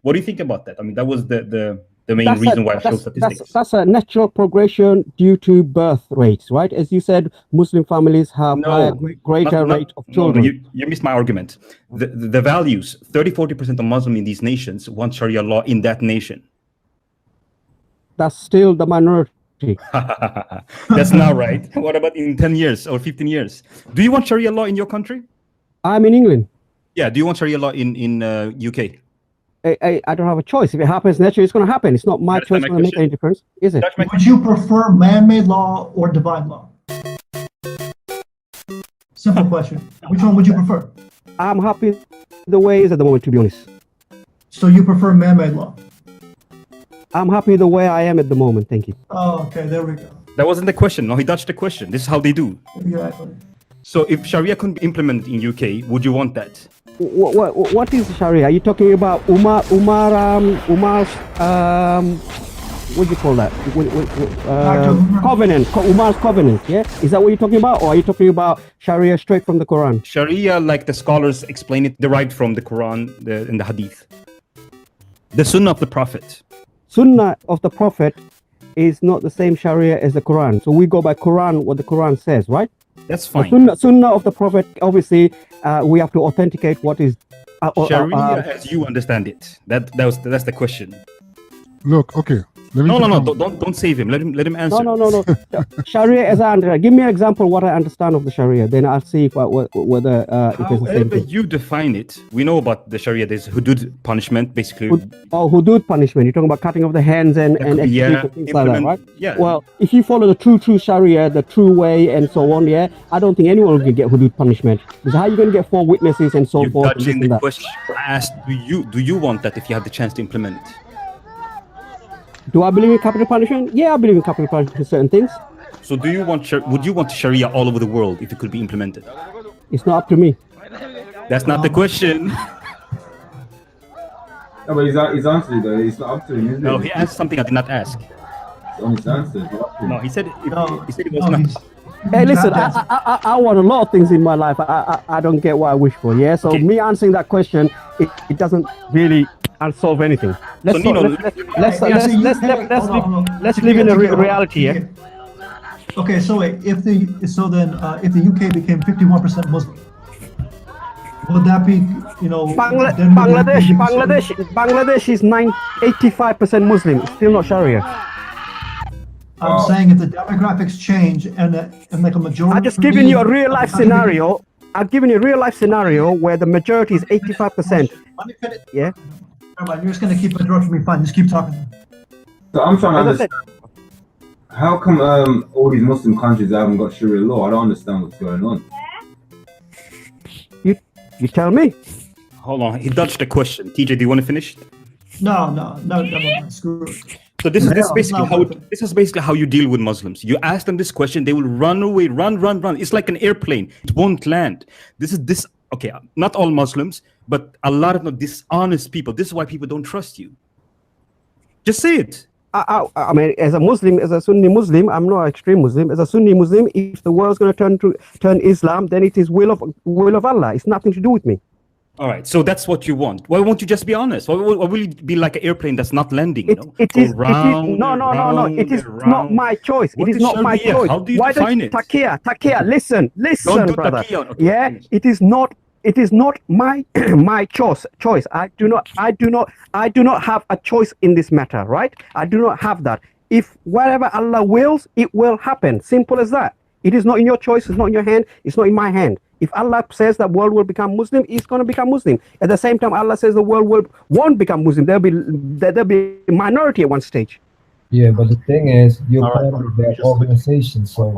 What do you think about that? I mean, that was the main reason why I showed statistics. That's a natural progression due to birth rates, right? As you said, Muslim families have greater rate of children. No, you missed my argument. The values, 30-40% of Muslims in these nations want Sharia law in that nation. That's still the minority. That's not right. What about in 10 years or 15 years? Do you want Sharia law in your country? I'm in England. Yeah, do you want Sharia law in UK? I don't have a choice. If it happens naturally, it's going to happen. It's not my choice going to make any difference, is it? Would you prefer man-made law or divine law? Simple question. Which one would you prefer? I'm happy the way it is at the moment, to be honest. So you prefer man-made law? I'm happy the way I am at the moment. Thank you. Oh, okay. There we go. That wasn't the question. No, he dodged the question. This is how they do. Exactly. So if Sharia couldn't be implemented in UK, would you want that? What is Sharia? Are you talking about Umar's what do you call that? Covenant, Umar's covenant, yeah? Is that what you're talking about? Or are you talking about Sharia straight from the Quran? Sharia, like the scholars explain it, derived from the Quran and the Hadith. The Sunnah of the Prophet. Sunnah of the Prophet is not the same Sharia as the Quran. So we go by Quran, what the Quran says, right? That's fine. Sunnah of the Prophet, obviously, we have to authenticate what is Sharia as you understand it. That's the question. Look, okay. No, don't save him. Let him answer. No. Sharia as I understand. Give me an example of what I understand of the Sharia. Then I'll see whether if it's the same thing. You define it. We know about the Sharia. There's hudud punishment, basically. Hudud punishment. You're talking about cutting off the hands and execution, things like that, right? Yeah. Well, if you follow the true Sharia, the true way, and so on, yeah, I don't think anyone will get hudud punishment. Because how are you going to get 4 witnesses and so forth? You're dodging the question. I asked, do you want that if you have the chance to implement it? Do I believe in capital punishment? Yeah, I believe in capital punishment for certain things. So would you want Sharia all over the world if it could be implemented? It's not up to me. That's not the question. No, but he's answered it though. It's not up to him, isn't it? No, he asked something I did not ask. His answer. No, he said it was not. Hey, listen, I want a lot of things in my life. I don't get what I wish for, yeah? So me answering that question, it doesn't really solve anything. Let's live in a reality, yeah? Okay, so wait, if the UK became 51% Muslim, would that be, Bangladesh is 85% Muslim, still not Sharia. I'm saying if the demographics change and like a majority. I'm just giving you a real life scenario. I've given you a real life scenario where the majority is 85%. Let me finish. Yeah. You're just going to keep interrupting me. Fine, just keep talking. So I'm trying to understand. How come all these Muslim countries haven't got Sharia law? I don't understand what's going on. You tell me. Hold on, he dodged the question. TJ, do you want to finish? No. Screw it. So this is basically how you deal with Muslims. You ask them this question, they will run away, run. It's like an airplane. It won't land. Okay, not all Muslims, but a lot of dishonest people. This is why people don't trust you. Just say it. I mean, as a Muslim, as a Sunni Muslim, I'm not an extreme Muslim. As a Sunni Muslim, if the world's going to turn Islam, then it is will of Allah. It's nothing to do with me. All right, so that's what you want. Why won't you just be honest? Why will it be like an airplane that's not landing? No. It is not my choice. It is not my choice. How do you define it? Taqiyya, listen, brother. Taqiyya. Okay, yeah, finish. it is not my my choice. I do not have a choice in this matter, right? I do not have that. If whatever Allah wills, it will happen. Simple as that. It is not in your choice. It's not in your hand. It's not in my hand. If Allah says that world will become Muslim, it's going to become Muslim. At the same time, Allah says the world won't become Muslim. There'll be a minority at one stage. Yeah, but the thing is, you're part of that organization. So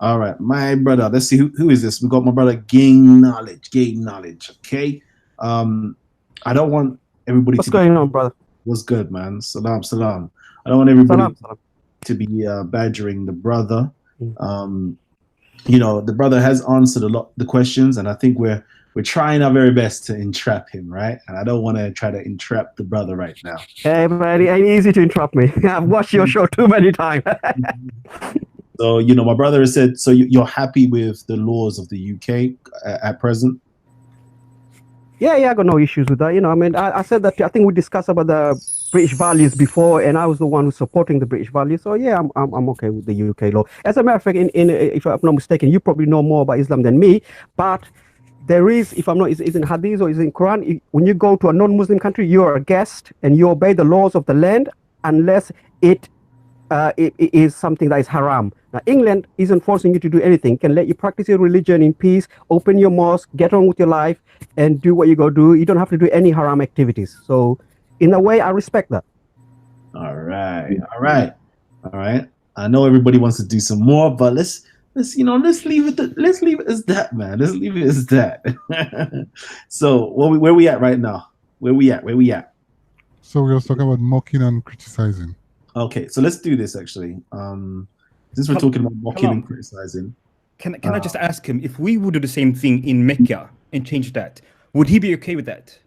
all right, my brother. Let's see who is this. We got my brother. Gain knowledge. Okay. I don't want everybody. What's going on, brother? What's good, man? Salam. I don't want everybody to be badgering the brother. The brother has answered a lot of the questions, and I think we're trying our very best to entrap him, right? And I don't want to try to entrap the brother right now. Hey, man, it ain't easy to entrap me. I've watched your show too many times. So, my brother has said, so you're happy with the laws of the UK at present? Yeah, I got no issues with that. You know, I mean, I said that I think we discussed about the British values before, and I was the one who's supporting the British values. So yeah, I'm okay with the UK law. As a matter of fact, if I'm not mistaken, you probably know more about Islam than me, but there is, if I'm not, is in Hadith or is in Quran. When you go to a non-Muslim country, you are a guest and you obey the laws of the land unless it is something that is haram. Now, England isn't forcing you to do anything. Can let you practice your religion in peace, open your mosque, get on with your life, and do what you go do. You don't have to do any haram activities. So, in a way, I respect that. All right. I know everybody wants to do some more, but let's leave it as that, man. Let's leave it as that. So, where we at right now? Where we at? So we were talking about mocking and criticizing. Okay, so let's do this actually. Since we're talking about mocking and criticizing, can I just ask him, if we would do the same thing in Mecca and change that, would he be okay with that?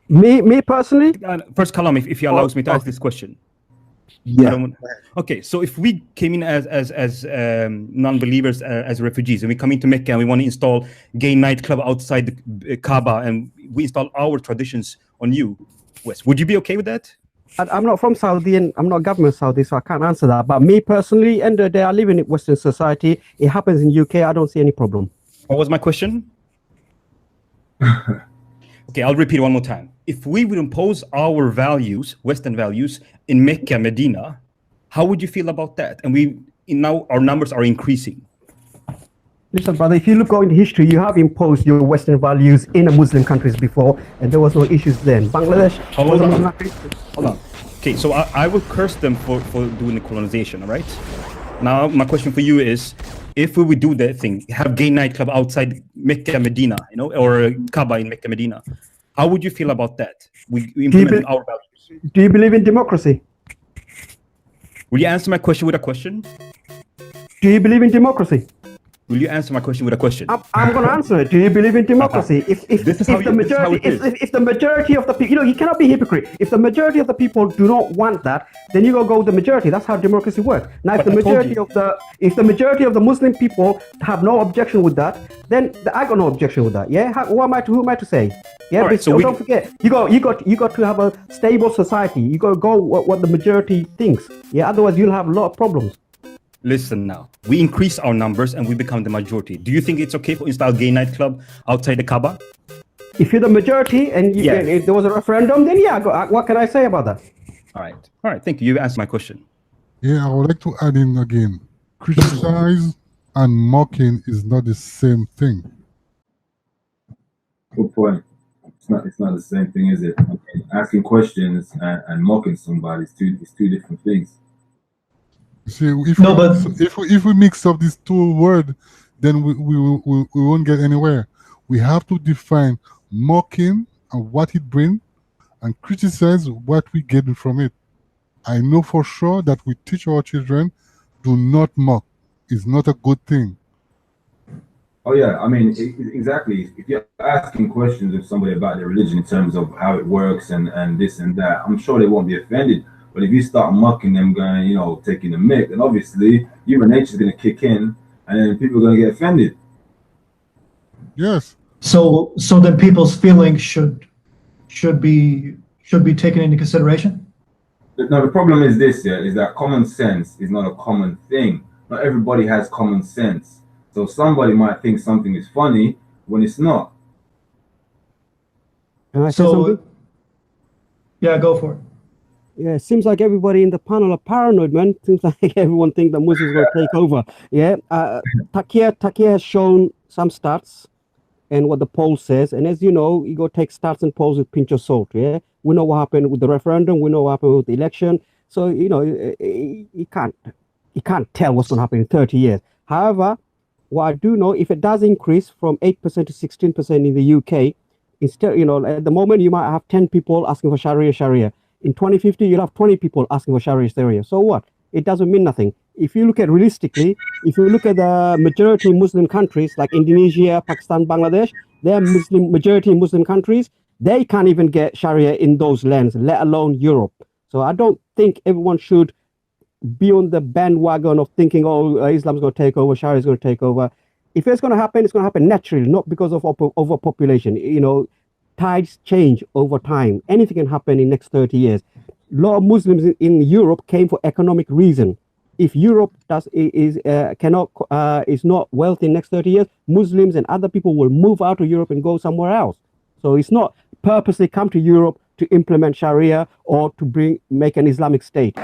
Me personally? First, Kalam, if he allows me to ask this question. yeah. Okay, so if we came in as non-believers, as refugees, and we come into Mecca and we want to install gay nightclub outside the Kaaba, and we install our traditions on you, Wes, would you be okay with that? I'm not from Saudi and I'm not government Saudi, so I can't answer that. But me personally, end of the day, I live in Western society. It happens in UK. I don't see any problem. What was my question? Okay, I'll repeat it one more time. If we would impose our values, Western values, in Mecca, Medina, how would you feel about that? And now our numbers are increasing. Listen, brother, if you look into history, you have imposed your Western values in Muslim countries before, and there was no issues then. Bangladesh was a Muslim country. Hold on. Okay, so I will curse them for doing the colonization, all right? Now, my question for you is, if we would do that thing, have gay nightclub outside Mecca, Medina, or Kaaba in Mecca, Medina, how would you feel about that? We implement our values. Do you believe in democracy? Will you answer my question with a question? Do you believe in democracy? Will you answer my question with a question? I'm going to answer it. Do you believe in democracy? If the majority of the people, you cannot be hypocrite. If the majority of the people do not want that, then you go with the majority. That's how democracy works. Now, if the majority of the Muslim people have no objection with that, then I got no objection with that. Yeah, who am I to say? Yeah, right, so don't forget, you got to have a stable society. You got to go what the majority thinks. Yeah, otherwise you'll have a lot of problems. Listen now, we increase our numbers and we become the majority. Do you think it's okay to install gay nightclub outside the Kaaba? If you're the majority and if there was a referendum, then what can I say about that? All right, thank you. You answered my question. Yeah, I would like to add in again. Criticize and mocking is not the same thing. Good point. It's not the same thing, is it? Okay. Asking questions and mocking somebody is two different things. See, if we mix up these two words, then we won't get anywhere. We have to define mocking and what it brings, and criticize what we get from it. I know for sure that we teach our children, do not mock. It's not a good thing. Oh yeah, I mean, exactly. If you're asking questions of somebody about their religion in terms of how it works and this and that, I'm sure they won't be offended. But if you start mocking them, going, taking the mick, then obviously human nature is going to kick in, and then people are going to get offended. Yes. So then people's feelings should be taken into consideration. Now the problem is this: is that common sense is not a common thing. Not everybody has common sense. So somebody might think something is funny when it's not. Can I say something? Yeah, go for it. Yeah, it seems like everybody in the panel are paranoid, man. Seems like everyone thinks that Muslims are going to take over. Yeah, Taqiyya has shown some stats and what the poll says. And as you know, you go take stats and polls with a pinch of salt. Yeah, we know what happened with the referendum. We know what happened with the election. So you can't tell what's going to happen in 30 years. However, what I do know, if it does increase from 8% to 16% in the UK, instead, at the moment you might have 10 people asking for Sharia. In 2050, you'll have 20 people asking for Sharia. So what? It doesn't mean nothing. If you look at realistically, if you look at the majority Muslim countries like Indonesia, Pakistan, Bangladesh, they're majority Muslim countries. They can't even get Sharia in those lands, let alone Europe. So I don't think everyone should be on the bandwagon of thinking, Islam's going to take over, Sharia is going to take over. If it's going to happen, it's going to happen naturally, not because of overpopulation. tides change over time. Anything can happen in next 30 years. A lot of Muslims in Europe came for economic reason. If Europe is not wealthy in next 30 years, Muslims and other people will move out of Europe and go somewhere else. So it's not purposely come to Europe to implement Sharia or to make an Islamic state.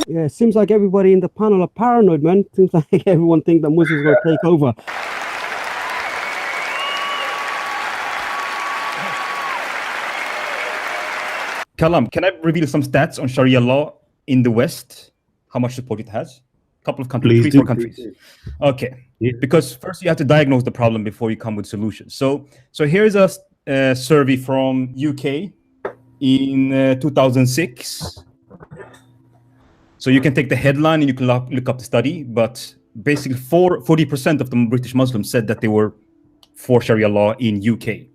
Yeah, it seems like everybody in the panel are paranoid, man. Seems like everyone thinks that Muslims are going to take over. Kalam, can I reveal some stats on Sharia law in the West? How much support it has? A couple of countries, Please 3, 4 do. countries. Okay, because first you have to diagnose the problem before you come with solutions. So here's a survey from UK in 2006. So you can take the headline and you can look up the study, but basically 40% of the British Muslims said that they were for Sharia law in UK.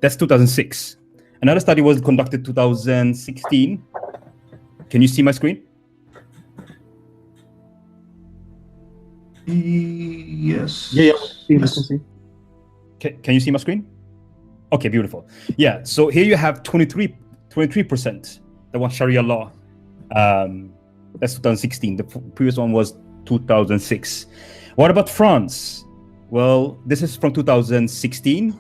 That's 2006. Another study was conducted 2016. Can you see my screen? Yes. Yeah. Yes. Can you see my screen? Okay, beautiful. Yeah, so here you have 23% that want Sharia law. That's 2016. The previous one was 2006. What about France? Well, this is from 2016.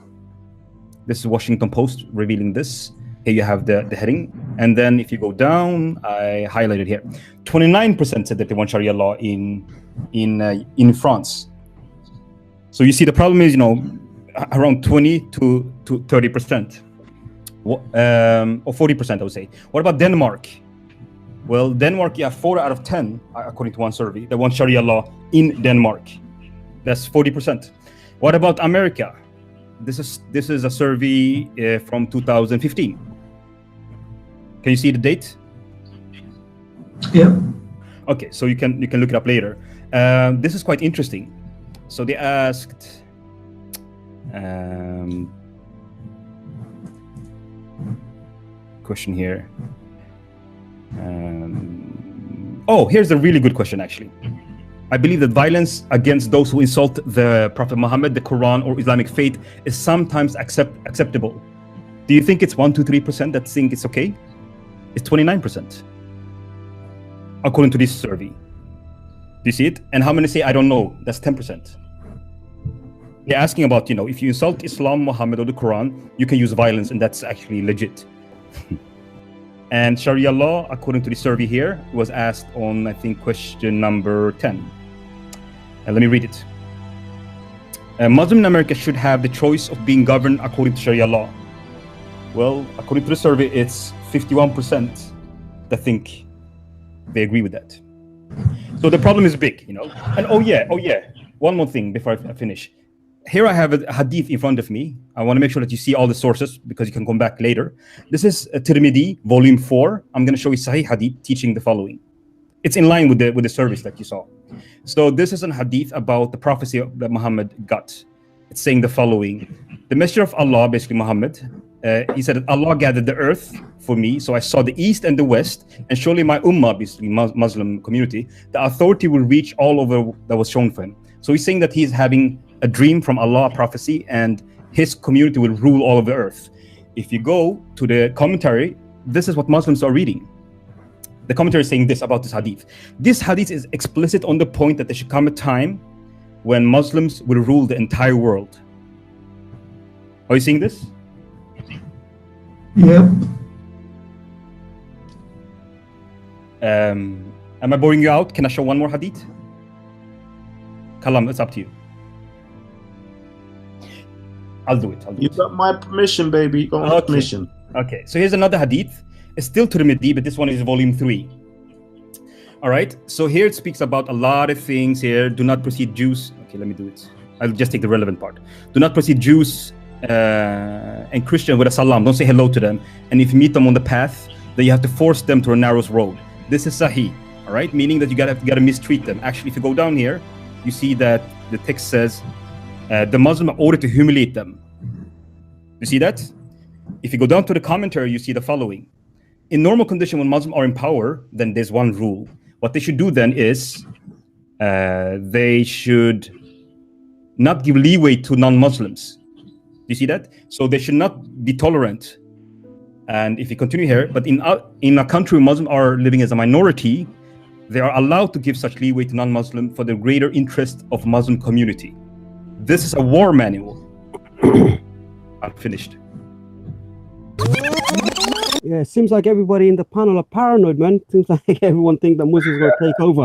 This is Washington Post revealing this. Here you have the heading. And then if you go down, I highlighted here. 29% said that they want Sharia law in France. So you see the problem is, around 20 to 30%. Or 40%, I would say. What about Denmark? Well, Denmark, 4 out of 10, according to one survey, they want Sharia law in Denmark. That's 40%. What about America? This is a survey from 2015. Can you see the date? Yeah. Okay, so you can look it up later. This is quite interesting. So they asked. Question here. Here's a really good question, actually. I believe that violence against those who insult the Prophet Muhammad, the Quran, or Islamic faith is sometimes acceptable. Do you think it's 1 to 3% that think it's okay? It's 29%, according to this survey. Do you see it? And how many say, I don't know? That's 10%. They're asking about, if you insult Islam, Muhammad, or the Quran, you can use violence, and that's actually legit. And Sharia law, according to the survey here, was asked on, I think, question number 10. And let me read it. Muslim in America should have the choice of being governed according to Sharia law. Well, according to the survey, it's 51% that think they agree with that. So the problem is big, you know. And oh yeah, one more thing before I finish. Here I have a hadith in front of me. I want to make sure that you see all the sources because you can come back later. This is Tirmidhi, volume 4. I'm going to show you Sahih hadith teaching the following. It's in line with the service that you saw. So this is an hadith about the prophecy that Muhammad got. It's saying the following. The messenger of Allah, basically Muhammad, he said that Allah gathered the earth for me, so I saw the east and the west, and surely my ummah, basically Muslim community, the authority will reach all over that was shown for him. So he's saying that he's having a dream from Allah, a prophecy, and his community will rule all of the earth. If you go to the commentary, this is what Muslims are reading. The commentary is saying this about this hadith. This hadith is explicit on the point that there should come a time when Muslims will rule the entire world. Are you seeing this? Yep. Am I boring you out? Can I show one more hadith? Kalam, it's up to you. I'll do it. You got my permission, baby. You got my permission. Okay, so here's another hadith. It's still Tirmidhi, but this one is volume 3. All right, so here it speaks about a lot of things here. Do not proceed Jews. Okay, let me do it. I'll just take the relevant part. Do not proceed Jews and Christians with a salam. Don't say hello to them. And if you meet them on the path, then you have to force them to a narrow road. This is sahih, all right? Meaning that you gotta mistreat them. Actually, if you go down here, you see that the text says the Muslim are ordered to humiliate them. You see that? If you go down to the commentary, you see the following. In normal condition, when Muslims are in power, then there's one rule. What they should do then is they should not give leeway to non-Muslims. You see that? So they should not be tolerant. And if you continue here, but in a country where Muslims are living as a minority, they are allowed to give such leeway to non-Muslim for the greater interest of Muslim community. This is a war manual. I'm finished. Yeah, it seems like everybody in the panel are paranoid, man. Seems like everyone thinks that Muslims are going to take over.